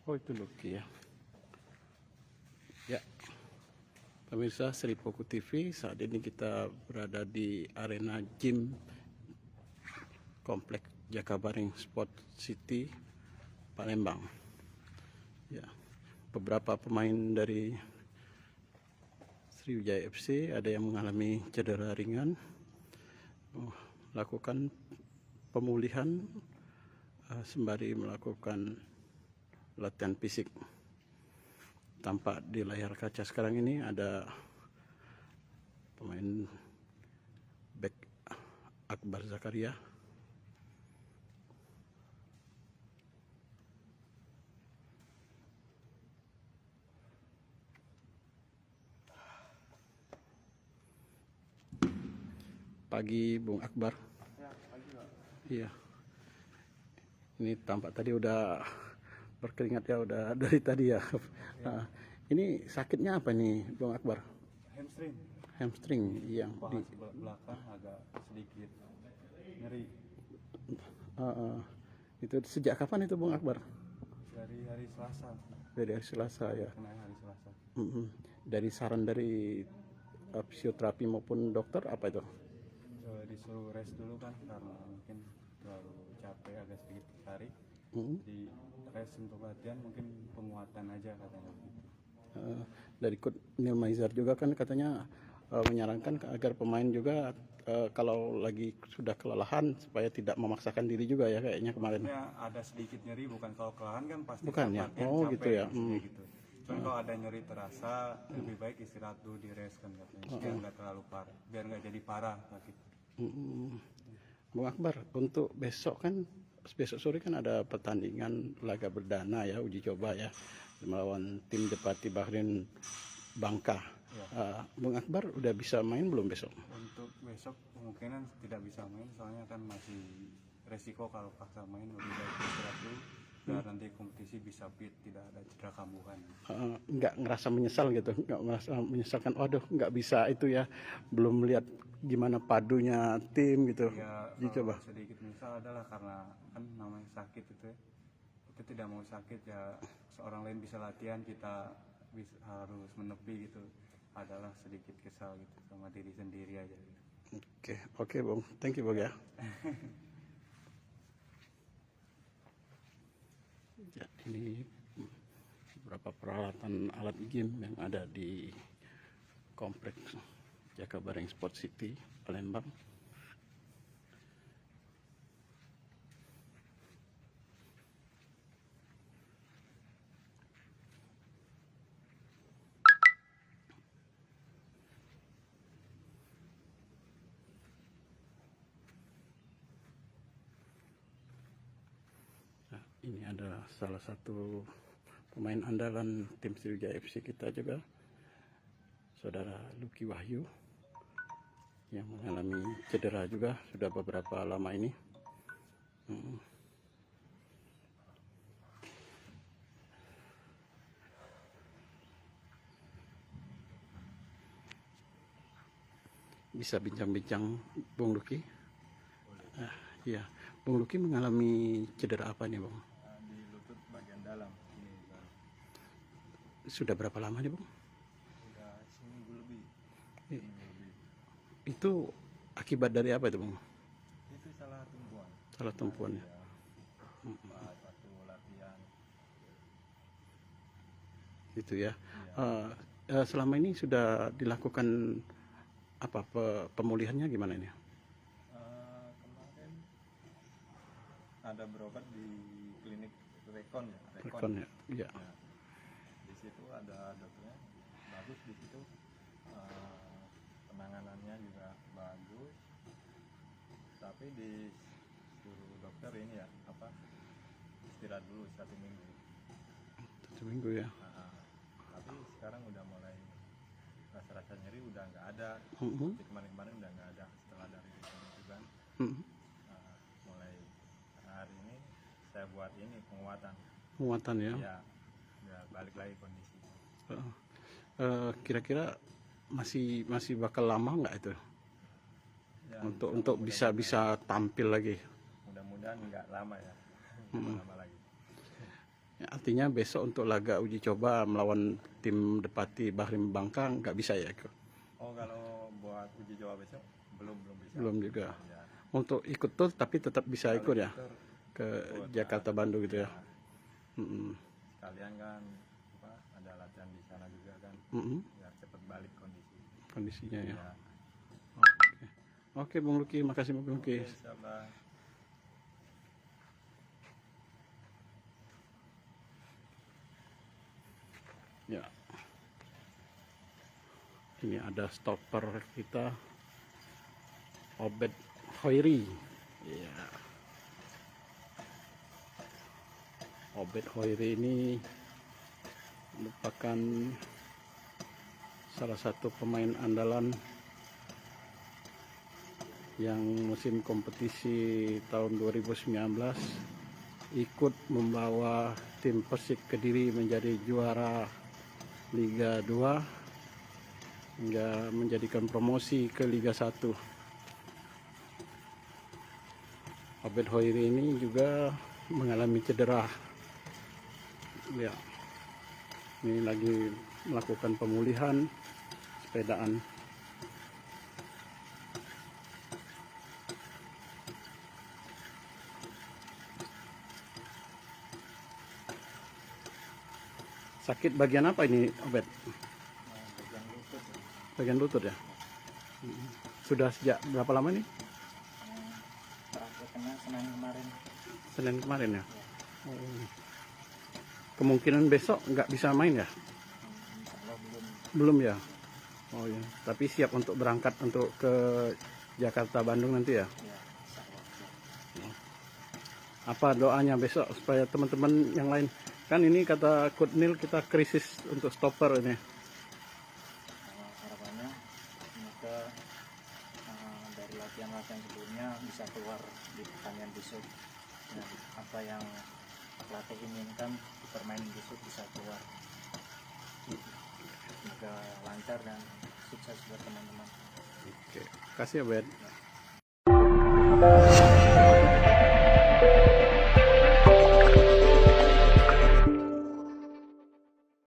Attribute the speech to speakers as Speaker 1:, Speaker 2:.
Speaker 1: Oh, itu Lucky ya. Ya, pemirsa Sri Poku TV, saat ini kita berada di arena gym Komplek Jakabaring Sport City, Palembang. Ya, beberapa pemain dari Sriwijaya FC ada yang mengalami cedera ringan, melakukan pemulihan sembari melakukan latihan fisik. Tampak di layar kaca sekarang ini ada pemain back Akbar Zakaria. Pagi Bung Akbar.
Speaker 2: Ya, pagi Pak.
Speaker 1: Iya. Ini tampak tadi udah berkeringat ya, udah dari tadi ya. Nah, ini sakitnya apa nih Bung Akbar?
Speaker 2: Hamstring.
Speaker 1: Hamstring yang
Speaker 2: Paha
Speaker 1: di
Speaker 2: sebelah belakang agak sedikit nyeri.
Speaker 1: itu sejak kapan itu Bung Akbar?
Speaker 2: Dari hari Selasa.
Speaker 1: Dari hari Selasa ya.
Speaker 2: Kena hari Selasa.
Speaker 1: Dari saran dari fisioterapi maupun dokter apa itu?
Speaker 2: Disuruh rest dulu kan karena mungkin terlalu capek, agak sedikit tarik. Di rest untuk latihan, mungkin penguatan aja katanya gitu.
Speaker 1: Dari coach Neil Maizar juga kan katanya menyarankan agar pemain juga kalau lagi sudah kelelahan supaya tidak memaksakan diri juga ya kayaknya kemarin.
Speaker 2: Ya, ada sedikit nyeri, bukan kalau kelelahan kan pasti
Speaker 1: Bukan ya?
Speaker 2: latihan
Speaker 1: Oh
Speaker 2: capek,
Speaker 1: gitu ya.
Speaker 2: maksudnya gitu. Cuman kalau ada nyeri terasa, lebih baik istirahat dulu, di rest kan katanya, biar nggak terlalu parah, biar nggak jadi parah gitu.
Speaker 1: Bung Akbar, untuk besok sore kan ada pertandingan laga perdana ya, uji coba ya, melawan tim Depati Bahrain Bangka. Bung Akbar udah bisa main belum besok?
Speaker 2: Untuk besok kemungkinan tidak bisa main, soalnya kan masih resiko kalau paksa main, lebih baik istirahat dulu biar nanti kompetisi bisa fit, tidak ada cedera kambuhan.
Speaker 1: Nggak ngerasa menyesal gitu, nggak merasa menyesalkan, waduh nggak bisa itu ya, belum lihat gimana padunya tim gitu.
Speaker 2: Ya,
Speaker 1: Dicoba.
Speaker 2: sedikit menyesal adalah karena kan namanya sakit itu ya. Itu tidak mau sakit ya, seorang lain bisa latihan, kita harus menepi gitu, adalah sedikit kesal gitu sama diri sendiri aja gitu.
Speaker 1: Oke Bung, thank you Bung ya. Ya, ini beberapa peralatan alat gym yang ada di kompleks Jakabaring Sport City, Palembang. Nah, ini adalah salah satu pemain andalan tim Sriwijaya FC kita juga, saudara Lucky Wahyu, yang mengalami cedera juga sudah beberapa lama ini. Bisa bincang-bincang Bung Lucky? Iya, Bung Lucky mengalami cedera apa nih Bung?
Speaker 2: Di lutut bagian dalam ini
Speaker 1: Sudah berapa lama nih Bung?
Speaker 2: sudah seminggu lebih.
Speaker 1: Itu akibat dari apa itu Bung?
Speaker 2: Itu salah tumpuan.
Speaker 1: Salah tumpuan ya.
Speaker 2: Waktu latihan.
Speaker 1: Gitu ya. Selama ini sudah dilakukan apa pemulihannya gimana ini?
Speaker 2: Kemarin ada berobat di klinik Rekon ya.
Speaker 1: Rekon ya. Iya.
Speaker 2: Ya, di situ ada dokternya, bagus di situ. Penanganannya juga bagus. Tapi disuruh dokter ini ya istirahat dulu 1 minggu.
Speaker 1: 1 minggu ya.
Speaker 2: Tapi sekarang udah mulai rasa-rasa nyeri udah nggak ada. Kemarin-kemarin udah nggak ada setelah dari penunjukan. Mulai hari ini saya buat ini penguatan
Speaker 1: ya.
Speaker 2: Ya, udah balik lagi kondisi.
Speaker 1: Kira-kira masih bakal lama nggak itu
Speaker 2: Ya,
Speaker 1: untuk bisa tampil lagi?
Speaker 2: mudah-mudahan nggak lama ya. Lama lagi.
Speaker 1: Ya, artinya besok untuk laga uji coba melawan tim Depati Bahrim Bangka nggak bisa ya?
Speaker 2: Oh, kalau buat uji coba besok belum bisa.
Speaker 1: Belum juga.
Speaker 2: Ya.
Speaker 1: Untuk ikut tuh tapi tetap bisa
Speaker 2: Kalau
Speaker 1: ikut ya
Speaker 2: itu
Speaker 1: ke
Speaker 2: ikut,
Speaker 1: Jakarta Bandung gitu ya.
Speaker 2: sekalian kan ada latihan di sana juga kan, biar cepet balik
Speaker 1: Kondisinya ya.
Speaker 2: ya.
Speaker 1: Oke Bung Luki, makasih Bung Luki.
Speaker 2: Oke, siap, Bang.
Speaker 1: Ya. Ini ada stopper kita, Obed Hoiri. Ya. Obed Hoiri ini merupakan salah satu pemain andalan yang musim kompetisi tahun 2019 ikut membawa tim Persik Kediri menjadi juara Liga 2 hingga menjadikan promosi ke Liga 1. Obed Hoiri ini juga mengalami cedera. Ya. Ini lagi melakukan pemulihan sepedaan. Sakit bagian apa ini, Obed?
Speaker 2: Bagian lutut.
Speaker 1: Bagian lutut ya? Sudah sejak berapa lama nih?
Speaker 2: Terakhir kena Senin kemarin.
Speaker 1: Senin kemarin ya? Kemungkinan besok nggak bisa main ya?
Speaker 2: Insyaallah belum.
Speaker 1: Belum ya? Oh ya. Tapi siap untuk berangkat untuk ke Jakarta Bandung nanti ya?
Speaker 2: Ya, insyaallah.
Speaker 1: Apa doanya besok supaya teman-teman yang lain, kan ini kata Coach Neil kita krisis untuk stopper ini.
Speaker 2: Harapannya semoga dari latihan-latihan sebelumnya bisa keluar di pertandingan besok. Nah, apa yang pelatih inginkan di permainan besok bisa keluar. Semoga lancar dan sukses buat teman-teman.
Speaker 1: Oke, kasih ya, Ben.